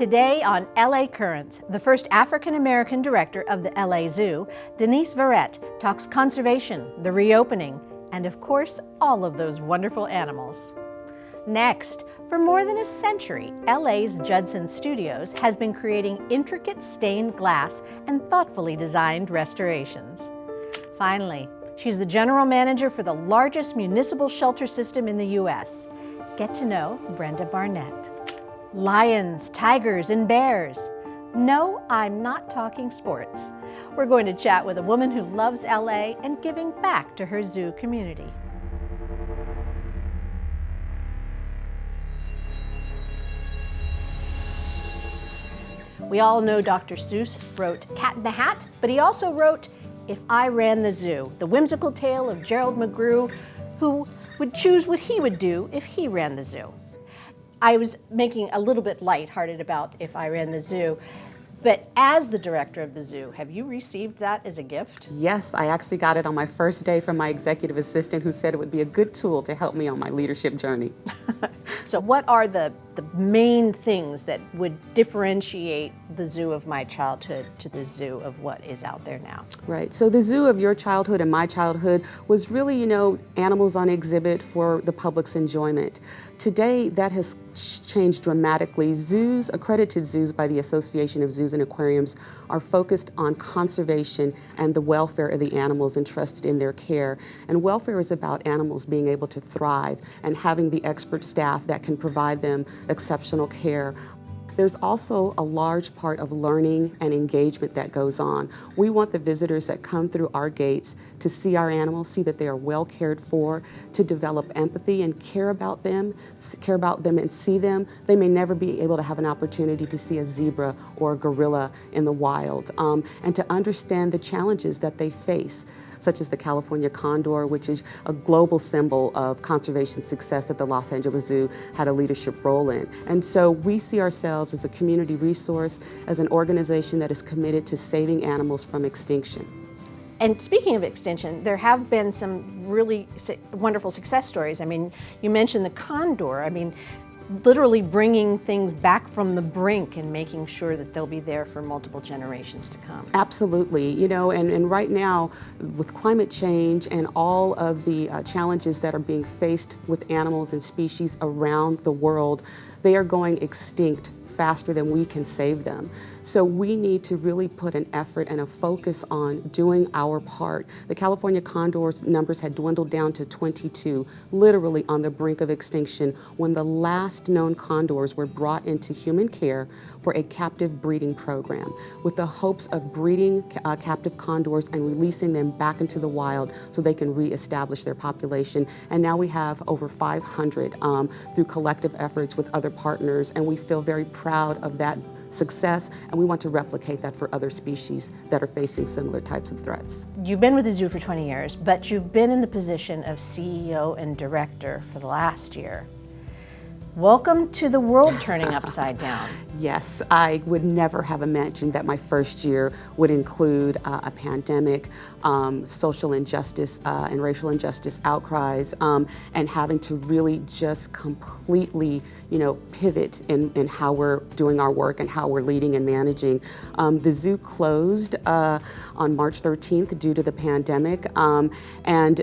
Today on LA Currents, the first African-American director of the LA Zoo, Denise Verret, talks conservation, the reopening, and of course, all of those wonderful animals. Next, for more than a century, LA's Judson Studios has been creating intricate stained glass and thoughtfully designed restorations. Finally, she's the general manager for the largest municipal shelter system in the U.S. Get to know Brenda Barnette. Lions, tigers, and bears. No, I'm not talking sports. We're going to chat with a woman who loves LA and giving back to her zoo community. We all know Dr. Seuss wrote Cat in the Hat, but he also wrote If I Ran the Zoo, the whimsical tale of Gerald McGrew, who would choose what he would do if he ran the zoo. I was making a little bit lighthearted about If I Ran the Zoo, but as the director of the zoo, have you received that as a gift? Yes, I actually got it on my first day from my executive assistant, who said it would be a good tool to help me on my leadership journey. So what are the main things that would differentiate the zoo of my childhood to the zoo of what is out there now? Right, so the zoo of your childhood and my childhood was really, animals on exhibit for the public's enjoyment. Today, that has changed dramatically. Zoos, accredited zoos by the Association of Zoos and Aquariums, are focused on conservation and the welfare of the animals entrusted in their care. And welfare is about animals being able to thrive and having the expert staff that can provide them exceptional care. There's also a large part of learning and engagement that goes on. We want the visitors that come through our gates to see our animals, see that they are well cared for, to develop empathy and care about them and see them. They may never be able to have an opportunity to see a zebra or a gorilla in the wild, and to understand the challenges that they face, such as the California condor, which is a global symbol of conservation success that the Los Angeles Zoo had a leadership role in. And so we see ourselves as a community resource, as an organization that is committed to saving animals from extinction. And speaking of extinction, there have been some really wonderful success stories. I mean, you mentioned the condor. I mean, literally bringing things back from the brink and making sure that they'll be there for multiple generations to come. Absolutely, and right now with climate change and all of the challenges that are being faced with animals and species around the world, they are going extinct faster than we can save them. So we need to really put an effort and a focus on doing our part. The California condor's numbers had dwindled down to 22, literally on the brink of extinction, when the last known condors were brought into human care for a captive breeding program, with the hopes of breeding captive condors and releasing them back into the wild so they can reestablish their population. And now we have over 500 through collective efforts with other partners, and we feel very proud of that success, and we want to replicate that for other species that are facing similar types of threats. You've been with the zoo for 20 years, but you've been in the position of CEO and director for the last year. Welcome to the world turning upside down. Yes, I would never have imagined that my first year would include a pandemic, social injustice and racial injustice outcries, and having to really just completely, pivot in how we're doing our work and how we're leading and managing. The zoo closed on March 13th due to the pandemic, and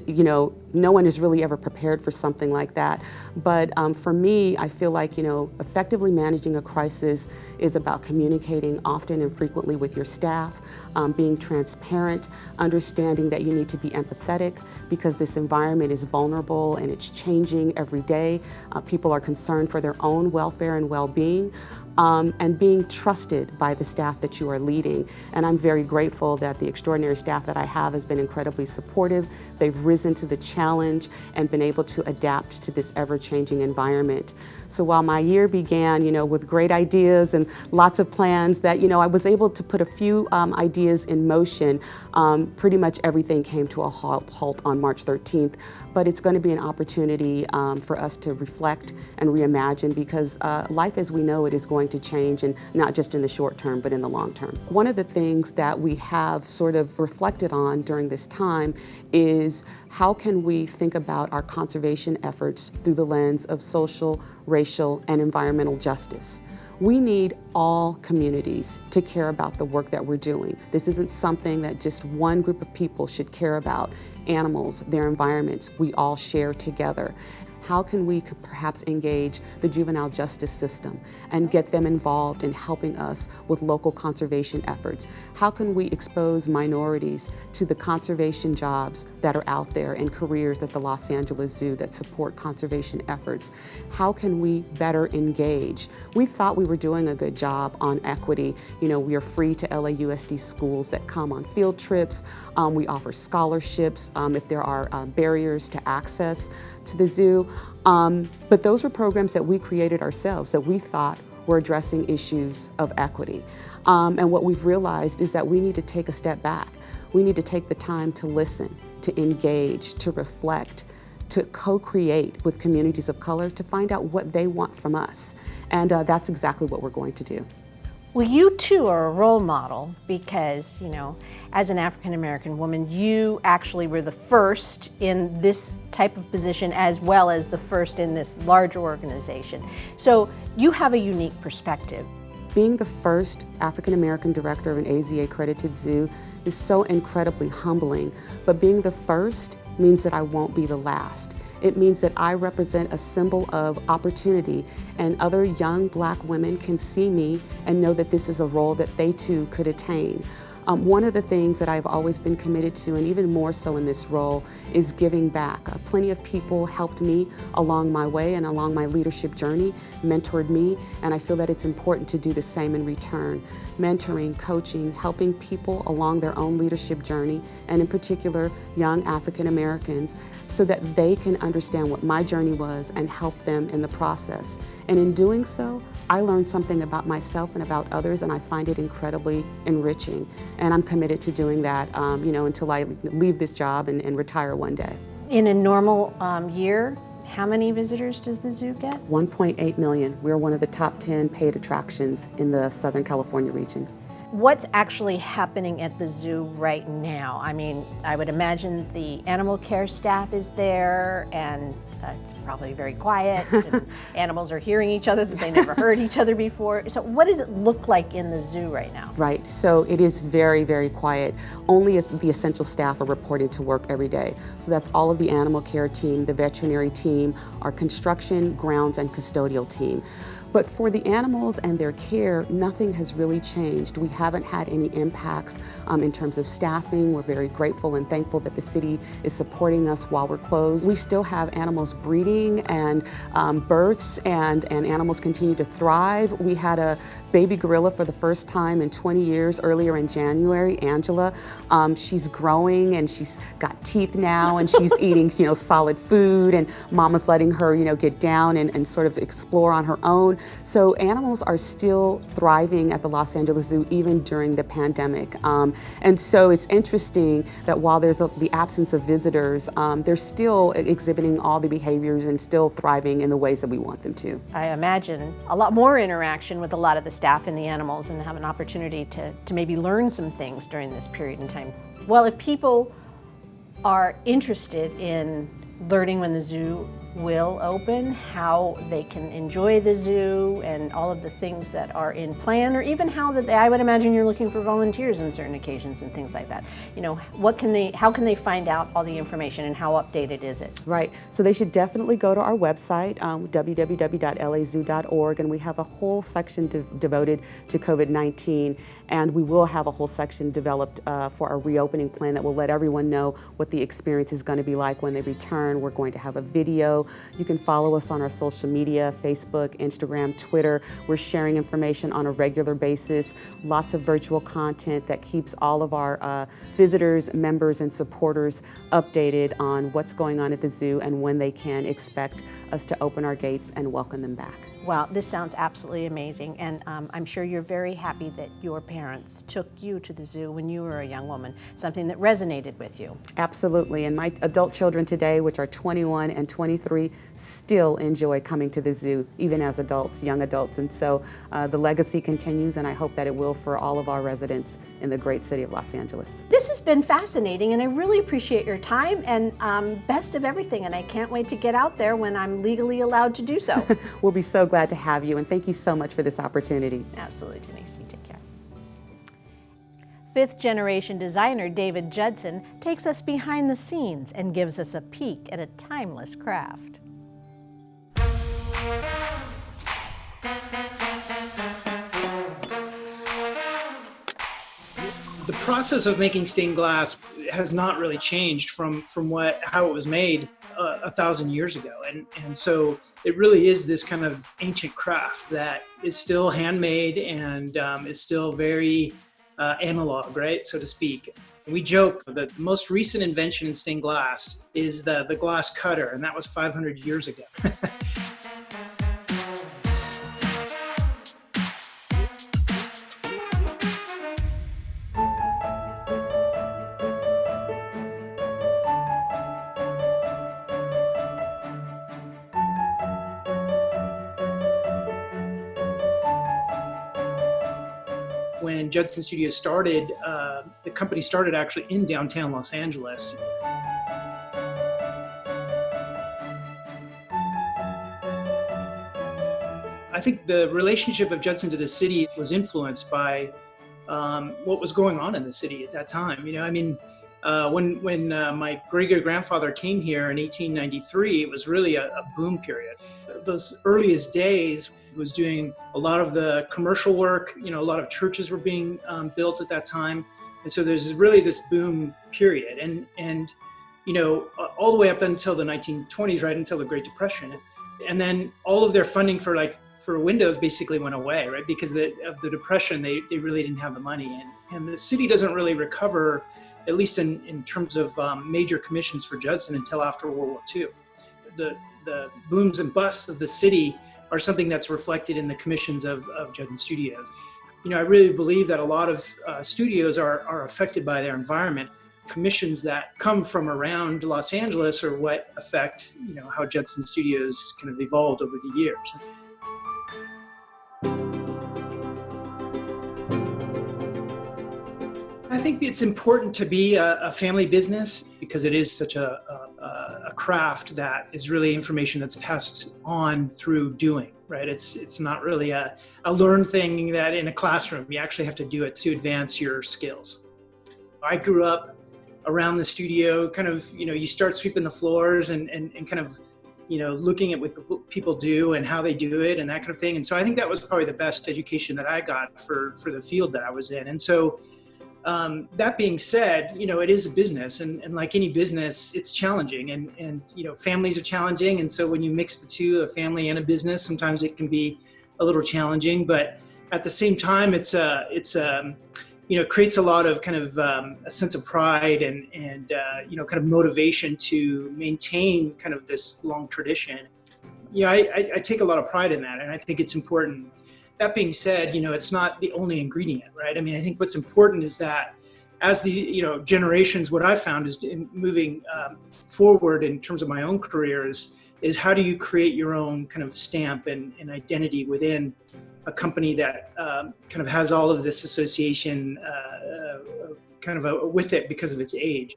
no one is really ever prepared for something like that. But for me, I feel like, effectively managing a crisis is about communicating often and frequently with your staff, being transparent, understanding that you need to be empathetic because this environment is vulnerable and it's changing every day. People are concerned for their own welfare and well-being. And being trusted by the staff that you are leading. And I'm very grateful that the extraordinary staff that I have has been incredibly supportive. They've risen to the challenge and been able to adapt to this ever-changing environment. So while my year began, with great ideas and lots of plans that, I was able to put a few ideas in motion, pretty much everything came to a halt on March 13th. But it's going to be an opportunity for us to reflect and reimagine, because life as we know it is going to change, and not just in the short term, but in the long term. One of the things that we have sort of reflected on during this time is how can we think about our conservation efforts through the lens of social, racial, and environmental justice. We need all communities to care about the work that we're doing. This isn't something that just one group of people should care about. Animals, their environments, we all share together. How can we perhaps engage the juvenile justice system and get them involved in helping us with local conservation efforts? How can we expose minorities to the conservation jobs that are out there and careers at the Los Angeles Zoo that support conservation efforts? How can we better engage? We thought we were doing a good job on equity. You know, we are free to LAUSD schools that come on field trips. We offer scholarships if there are barriers to access to the zoo. But those were programs that we created ourselves that we thought were addressing issues of equity. And what we've realized is that we need to take a step back. We need to take the time to listen, to engage, to reflect, to co-create with communities of color to find out what they want from us. And that's exactly what we're going to do. Well, you too are a role model because, you know, as an African American woman, you actually were the first in this type of position as well as the first in this large organization. So you have a unique perspective. Being the first African American director of an AZA accredited zoo is so incredibly humbling, but being the first means that I won't be the last. It means that I represent a symbol of opportunity, and other young Black women can see me and know that this is a role that they too could attain. One of the things that I've always been committed to, and even more so in this role, is giving back. Plenty of people helped me along my way and along my leadership journey, mentored me, and I feel that it's important to do the same in return. Mentoring, coaching, helping people along their own leadership journey, and in particular, young African Americans, so that they can understand what my journey was and help them in the process. And in doing so, I learned something about myself and about others, and I find it incredibly enriching. And I'm committed to doing that, you know, until I leave this job and retire one day. In a normal year, how many visitors does the zoo get? 1.8 million. We're one of the top 10 paid attractions in the Southern California region. What's actually happening at the zoo right now? I mean, I would imagine the animal care staff is there and it's probably very quiet and animals are hearing each other that they never heard each other before. So what does it look like in the zoo right now? Right, so it is very, very quiet. Only if the essential staff are reporting to work every day. So that's all of the animal care team, the veterinary team, our construction, grounds, and custodial team. But for the animals and their care, nothing has really changed. We haven't had any impacts in terms of staffing. We're very grateful and thankful that the city is supporting us while we're closed. We still have animals breeding and births, and animals continue to thrive. We had a baby gorilla for the first time in 20 years earlier in January, Angela. She's growing and she's got teeth now and she's eating, you know, solid food, and mama's letting her, you know, get down and sort of explore on her own. So animals are still thriving at the Los Angeles Zoo even during the pandemic. And so it's interesting that while there's the absence of visitors, they're still exhibiting all the behaviors and still thriving in the ways that we want them to. I imagine a lot more interaction with a lot of the staff and the animals, and have an opportunity to maybe learn some things during this period in time. Well, if people are interested in learning when the zoo will open, how they can enjoy the zoo and all of the things that are in plan, or even how that I would imagine you're looking for volunteers on certain occasions and things like that. You know, how can they find out all the information and how updated is it? Right, so they should definitely go to our website, www.lazoo.org, and we have a whole section devoted to COVID-19, and we will have a whole section developed for our reopening plan that will let everyone know what the experience is going to be like when they return. We're going to have a video. You can follow us on our social media, Facebook, Instagram, Twitter. We're sharing information on a regular basis, lots of virtual content that keeps all of our visitors, members, and supporters updated on what's going on at the zoo and when they can expect us to open our gates and welcome them back. Wow, this sounds absolutely amazing, and I'm sure you're very happy that your parents took you to the zoo when you were a young woman, something that resonated with you. Absolutely, and my adult children today, which are 21 and 23, still enjoy coming to the zoo, even as adults, young adults, and so the legacy continues, and I hope that it will for all of our residents in the great city of Los Angeles. This has been fascinating, and I really appreciate your time, and best of everything, and I can't wait to get out there when I'm legally allowed to do so. We'll be so glad glad to have you, and thank you so much for this opportunity. Absolutely, Denise. You take care. Fifth-generation designer David Judson takes us behind the scenes and gives us a peek at a timeless craft. The process of making stained glass has not really changed from how it was made 1,000 years ago, and so it really is this kind of ancient craft that is still handmade and is still very analog, right, so to speak. We joke that the most recent invention in stained glass is the glass cutter, and that was 500 years ago. When Judson Studios started, the company started actually in downtown Los Angeles. I think the relationship of Judson to the city was influenced by what was going on in the city at that time. You know, I mean, when my great-grandfather came here in 1893, it was really a boom period. Those earliest days was doing a lot of the commercial work. You know, a lot of churches were being built at that time, and so there's really this boom period, and you know, all the way up until the 1920s, right until the Great Depression, and then all of their funding for windows basically went away, right, because of the Depression. They really didn't have the money, and the city doesn't really recover, at least in terms of major commissions for Judson, until after World War II. The booms and busts of the city are something that's reflected in the commissions of Judson Studios. You know, I really believe that a lot of studios are affected by their environment. Commissions that come from around Los Angeles are what affect, you know, how Judson Studios kind of evolved over the years. I think it's important to be a family business because it is such a craft that is really information that's passed on through doing, right? It's not really a learned thing that in a classroom, you actually have to do it to advance your skills. I grew up around the studio, kind of, you know, you start sweeping the floors and kind of, you know, looking at what people do and how they do it and that kind of thing. And so I think that was probably the best education that I got for the field that I was in. And so that being said, you know, it is a business, and like any business, it's challenging, and you know, families are challenging, and so when you mix the two, a family and a business, sometimes it can be a little challenging, but at the same time, it's you know, creates a lot of kind of a sense of pride and you know, kind of motivation to maintain kind of this long tradition. You know, I take a lot of pride in that, and I think it's important. That being said, you know, it's not the only ingredient, right? I mean, I think what's important is that as the, you know, generations, what I found is in moving forward in terms of my own career is how do you create your own kind of stamp and identity within a company that kind of has all of this association kind of with it because of its age.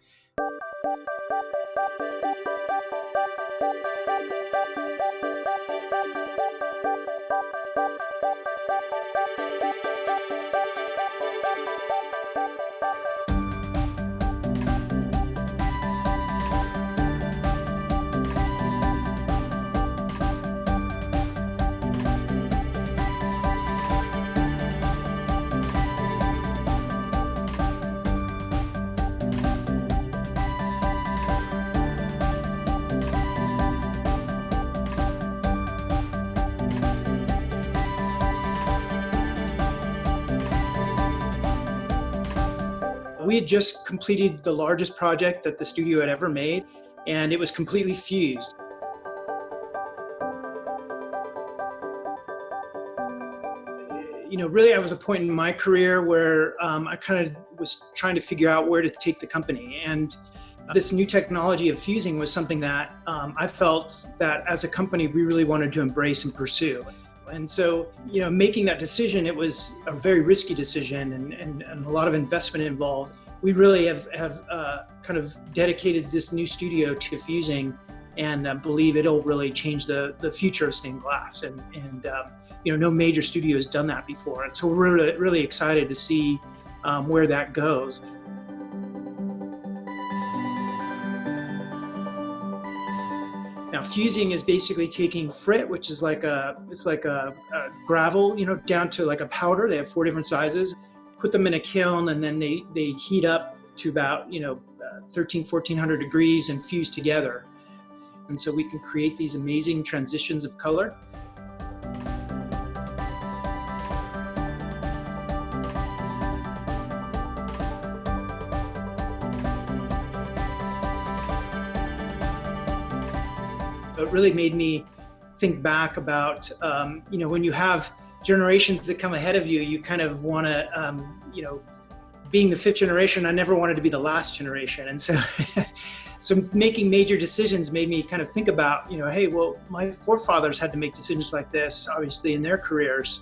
We had just completed the largest project that the studio had ever made, and it was completely fused. You know, really, I was a point in my career where I kind of was trying to figure out where to take the company. And this new technology of fusing was something that I felt that as a company, we really wanted to embrace and pursue. And so, you know, making that decision, it was a very risky decision and a lot of investment involved. We really have kind of dedicated this new studio to fusing and believe it'll really change the future of stained glass. And no major studio has done that before. And so we're really, really excited to see where that goes. Now, fusing is basically taking frit, which is like a gravel, down to like a powder. They have 4 different sizes. Put them in a kiln, and then they heat up to about 1,400 degrees and fuse together. And so we can create these amazing transitions of color. It really made me think back about, when you have generations that come ahead of you, you kind of want to, being the 5th generation, I never wanted to be the last generation. And so, so making major decisions made me kind of think about, hey, well, my forefathers had to make decisions like this, obviously, in their careers.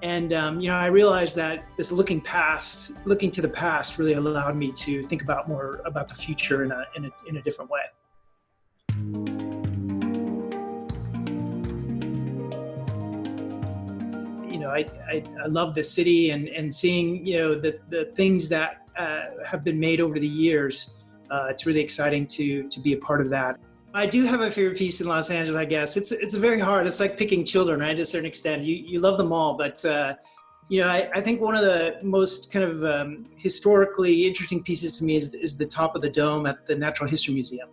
And, I realized that this looking to the past really allowed me to think about more about the future in a different way. I love the city and seeing, the things that have been made over the years. It's really exciting to be a part of that. I do have a favorite piece in Los Angeles, I guess. It's very hard. It's like picking children, right? To a certain extent, you love them all, but I think one of the most kind of historically interesting pieces to me is the top of the dome at the Natural History Museum.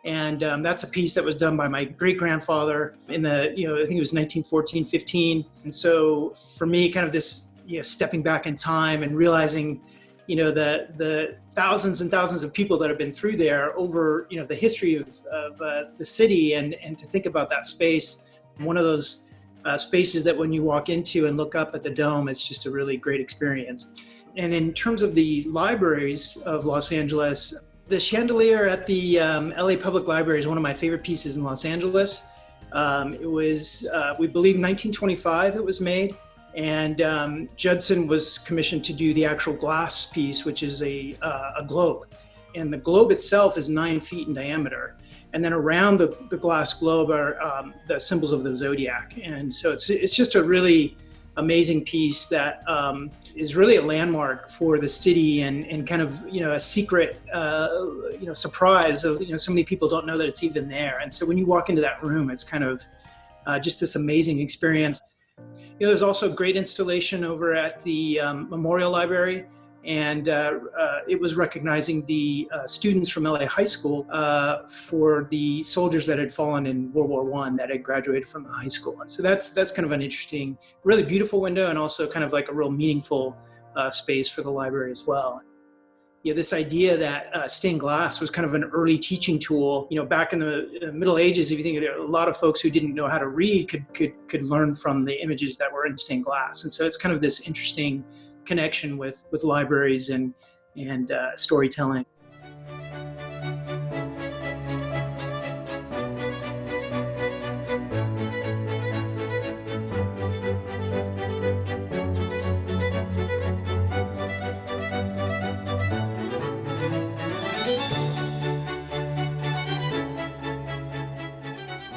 And that's a piece that was done by my great-grandfather in I think it was 1914, 15. And so for me, kind of this, stepping back in time and realizing, the thousands and thousands of people that have been through there over, the history of the city, and to think about that space, one of those spaces that when you walk into and look up at the dome, it's just a really great experience. And in terms of the libraries of Los Angeles, the Chandelier at the LA Public Library is one of my favorite pieces in Los Angeles. It was, we believe, 1925 it was made. And Judson was commissioned to do the actual glass piece, which is a globe. And the globe itself is 9 feet in diameter. And then around the glass globe are the symbols of the zodiac. And so it's just a really amazing piece that is really a landmark for the city and kind of, a secret, surprise of, so many people don't know that it's even there. And so when you walk into that room, it's kind of just this amazing experience. There's also a great installation over at the Memorial Library, and it was recognizing the students from LA High School for the soldiers that had fallen in World War I that had graduated from the high school. So that's kind of an interesting, really beautiful window, and also kind of like a real meaningful space for the library as well. This idea that stained glass was kind of an early teaching tool. Back in the Middle Ages, if you think a lot of folks who didn't know how to read could learn from the images that were in stained glass. And so it's kind of this interesting connection with libraries and storytelling.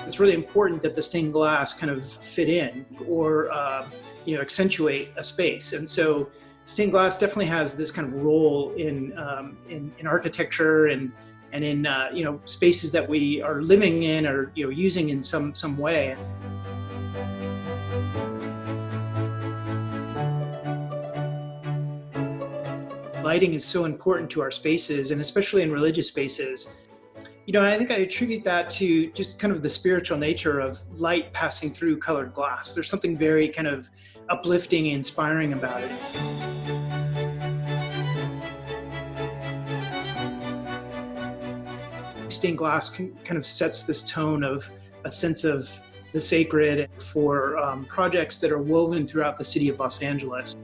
It's really important that the stained glass kind of fit in or accentuate a space. And so stained glass definitely has this kind of role in architecture and in spaces that we are living in or using in some way. Lighting is so important to our spaces, and especially in religious spaces. I think I attribute that to just kind of the spiritual nature of light passing through colored glass. There's something very kind of uplifting and inspiring about it. Stained glass kind of sets this tone of a sense of the sacred for projects that are woven throughout the city of Los Angeles.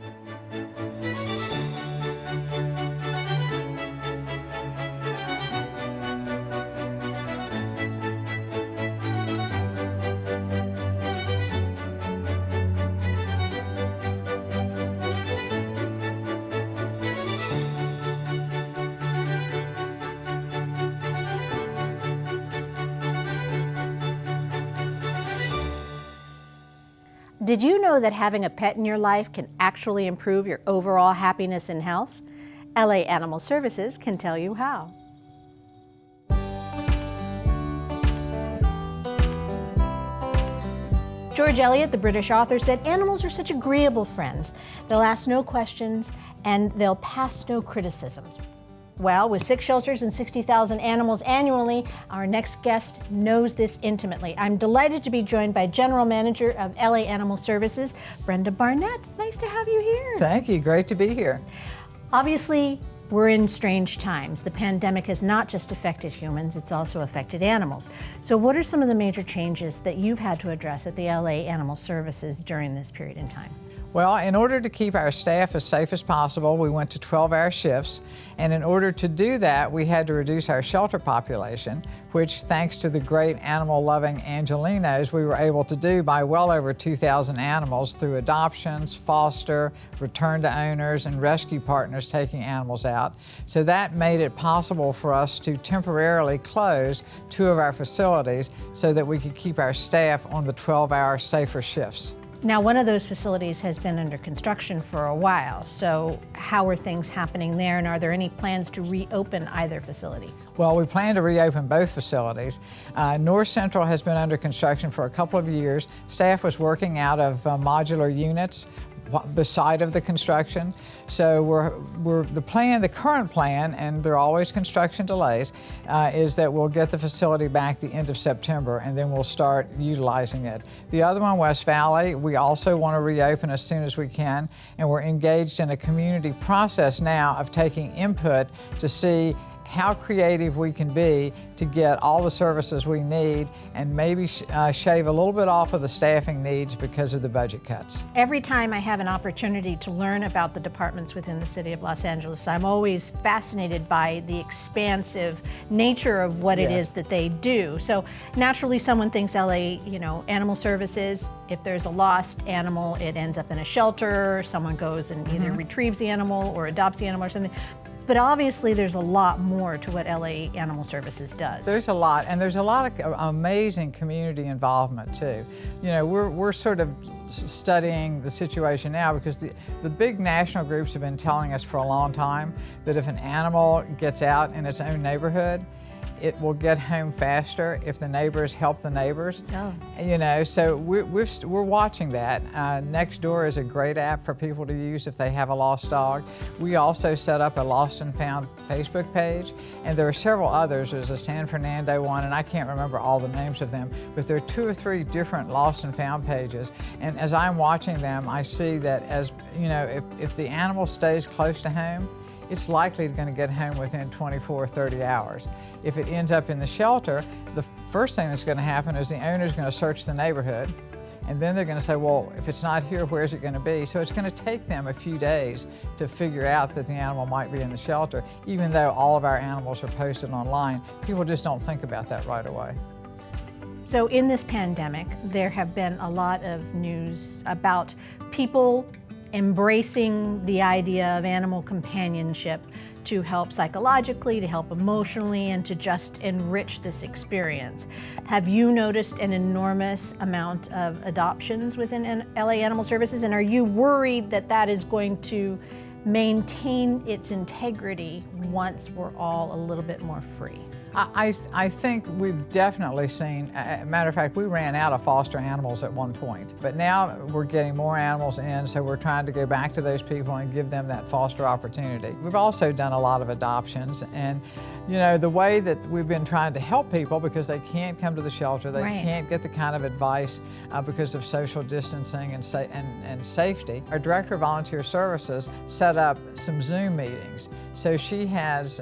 Did you know that having a pet in your life can actually improve your overall happiness and health? LA Animal Services can tell you how. George Eliot, the British author, said animals are such agreeable friends. They'll ask no questions and they'll pass no criticisms. Well, with 6 shelters and 60,000 animals annually, our next guest knows this intimately. I'm delighted to be joined by General Manager of LA Animal Services, Brenda Barnette. Nice to have you here. Thank you, great to be here. Obviously, we're in strange times. The pandemic has not just affected humans, it's also affected animals. So what are some of the major changes that you've had to address at the LA Animal Services during this period in time? Well, in order to keep our staff as safe as possible, we went to 12-hour shifts. And in order to do that, we had to reduce our shelter population, which, thanks to the great animal-loving Angelinos, we were able to do by well over 2,000 animals through adoptions, foster, return to owners, and rescue partners taking animals out. So that made it possible for us to temporarily close 2 of our facilities so that we could keep our staff on the 12-hour safer shifts. Now, one of those facilities has been under construction for a while, so how are things happening there, and are there any plans to reopen either facility? Well, we plan to reopen both facilities. North Central has been under construction for a couple of years. Staff was working out of modular units beside of the construction. So the current plan, and there are always construction delays, is that we'll get the facility back the end of September and then we'll start utilizing it. The other one, West Valley, we also want to reopen as soon as we can, and we're engaged in a community process now of taking input to see how creative we can be to get all the services we need and maybe shave a little bit off of the staffing needs because of the budget cuts. Every time I have an opportunity to learn about the departments within the city of Los Angeles, I'm always fascinated by the expansive nature of what it is that they do. So naturally someone thinks LA, Animal Services, if there's a lost animal, it ends up in a shelter, someone goes and either retrieves the animal or adopts the animal or something. But obviously there's a lot more to what LA Animal Services does. There's a lot, and there's a lot of amazing community involvement too. We're sort of studying the situation now because the big national groups have been telling us for a long time that if an animal gets out in its own neighborhood, it will get home faster if the neighbors help the neighbors. Oh. So we're watching that. Nextdoor is a great app for people to use if they have a lost dog. We also set up a Lost and Found Facebook page, and there are several others. There's a San Fernando one, and I can't remember all the names of them, but there are 2 or 3 different Lost and Found pages. And as I'm watching them, I see that if the animal stays close to home, it's likely going to get home within 24 or 30 hours. If it ends up in the shelter, the first thing that's going to happen is the owner's going to search the neighborhood, and then they're going to say, well, if it's not here, where's it going to be? So it's going to take them a few days to figure out that the animal might be in the shelter, even though all of our animals are posted online. People just don't think about that right away. So in this pandemic, there have been a lot of news about people embracing the idea of animal companionship to help psychologically, to help emotionally, and to just enrich this experience. Have you noticed an enormous amount of adoptions within LA Animal Services, and are you worried that that is going to maintain its integrity once we're all a little bit more free? I think we've definitely seen, matter of fact, we ran out of foster animals at one point, but now we're getting more animals in, so we're trying to go back to those people and give them that foster opportunity. We've also done a lot of adoptions, and the way that we've been trying to help people because they can't come to the shelter, they can't get the kind of advice because of social distancing and safety. Our Director of Volunteer Services set up some Zoom meetings. So she has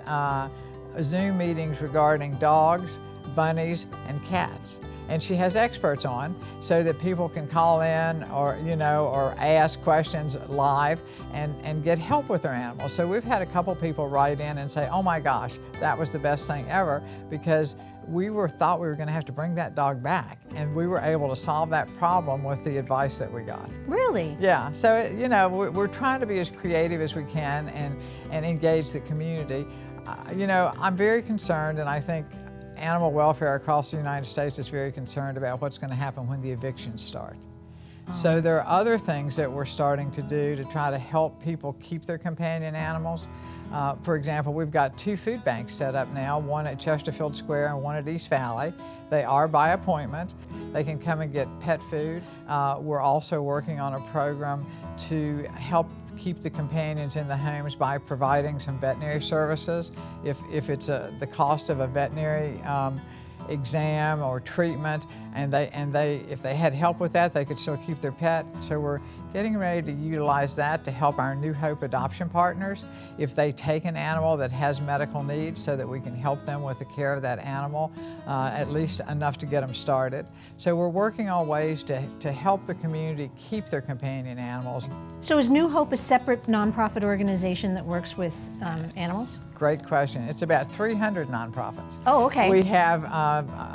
Zoom meetings regarding dogs, bunnies, and cats. And she has experts on so that people can call in or ask questions live and get help with their animals. So we've had a couple people write in and say, oh my gosh, that was the best thing ever, because we thought we were going to have to bring that dog back, and we were able to solve that problem with the advice that we got. Really? Yeah, so we're trying to be as creative as we can and engage the community. I'm very concerned, and I think animal welfare across the United States is very concerned about what's going to happen when the evictions start. So there are other things that we're starting to do to try to help people keep their companion animals. For example, we've got 2 food banks set up now, one at Chesterfield Square and one at East Valley. They are by appointment. They can come and get pet food. We're also working on a program to help keep the companions in the homes by providing some veterinary services. If it's the cost of a veterinary exam or treatment, and if they had help with that, they could still keep their pet. So we're getting ready to utilize that to help our New Hope adoption partners if they take an animal that has medical needs, so that we can help them with the care of that animal, at least enough to get them started. So we're working on ways to help the community keep their companion animals. So is New Hope a separate nonprofit organization that works with animals? Great question. It's about 300 nonprofits. Oh, okay. We have,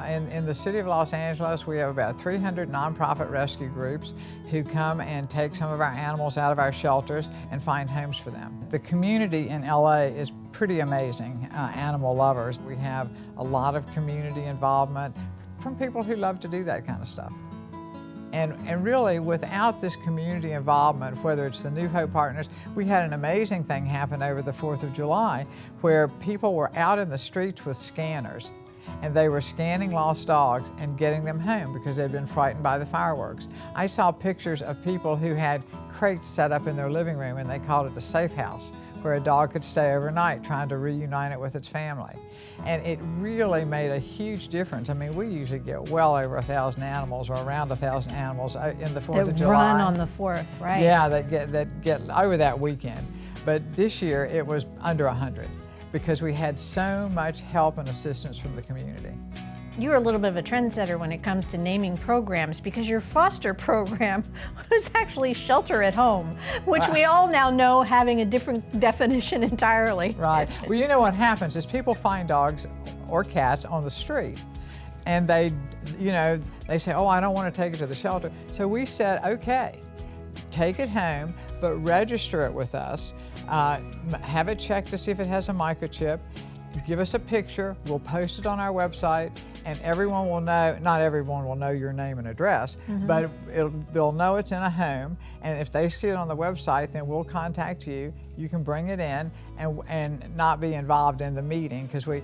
in the city of Los Angeles, we have about 300 nonprofit rescue groups who come and take some of our animals out of our shelters and find homes for them. The community in LA is pretty amazing, animal lovers. We have a lot of community involvement from people who love to do that kind of stuff. And really, without this community involvement, whether it's the New Hope Partners, we had an amazing thing happen over the 4th of July where people were out in the streets with scanners, and they were scanning lost dogs and getting them home because they'd been frightened by the fireworks. I saw pictures of people who had crates set up in their living room, and they called it a safe house, where a dog could stay overnight trying to reunite it with its family. And it really made a huge difference. I mean, we usually get well over 1,000 animals, or around 1,000 animals in the 4th of July. Run on the 4th, right? Yeah, that get over that weekend. But this year it was under 100 because we had so much help and assistance from the community. You're a little bit of a trendsetter when it comes to naming programs, because your foster program was actually shelter at home, which we all now know having a different definition entirely. Right. Well, you know what happens is people find dogs or cats on the street, and they say, oh, I don't want to take it to the shelter. So we said, okay, take it home, but register it with us, have it checked to see if it has a microchip, give us a picture, we'll post it on our website, and everyone will know, not everyone will know your name and address, but they'll know it's in a home, and if they see it on the website, then we'll contact you. You can bring it in and not be involved in the meeting, because we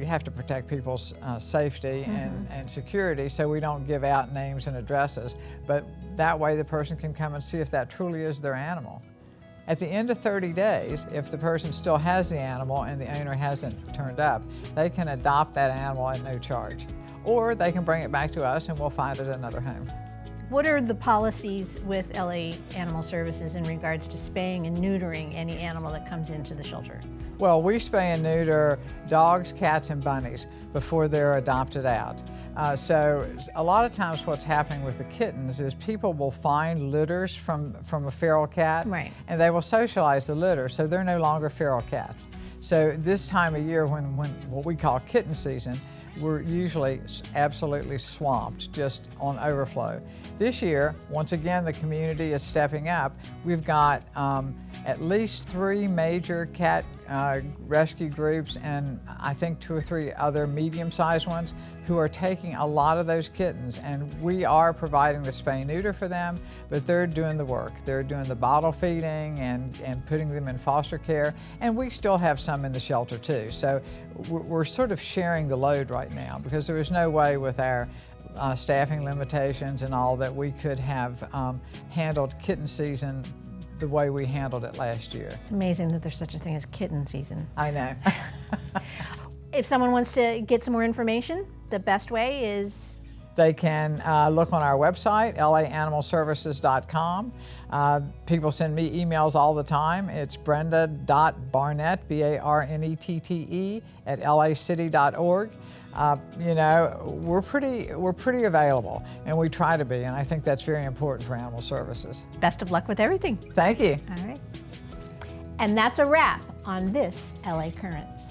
have to protect people's safety and security, so we don't give out names and addresses, but that way the person can come and see if that truly is their animal. At the end of 30 days, if the person still has the animal and the owner hasn't turned up, they can adopt that animal at no charge. Or they can bring it back to us and we'll find it another home. What are the policies with LA Animal Services in regards to spaying and neutering any animal that comes into the shelter? Well, we spay and neuter dogs, cats, and bunnies before they're adopted out. So a lot of times what's happening with the kittens is people will find litters from a feral cat, right, and they will socialize the litter, so they're no longer feral cats. So this time of year, when what we call kitten season, we're usually absolutely swamped, just on overflow. This year, once again, the community is stepping up. We've got at least 3 major cat rescue groups and I think 2 or 3 other medium-sized ones who are taking a lot of those kittens, and we are providing the spay and neuter for them, but they're doing the work. They're doing the bottle feeding and putting them in foster care, and we still have some in the shelter too. So we're sort of sharing the load right now, because there is no way with our staffing limitations and all that we could have handled kitten season the way we handled it last year. It's amazing that there's such a thing as kitten season. I know. If someone wants to get some more information, the best way is? They can look on our website, laanimalservices.com. People send me emails all the time. It's brenda.barnette, B-A-R-N-E-T-T-E, at lacity.org. We're pretty available, and we try to be, and I think that's very important for animal services. Best of luck with everything. Thank you. All right. And that's a wrap on this LA Currents.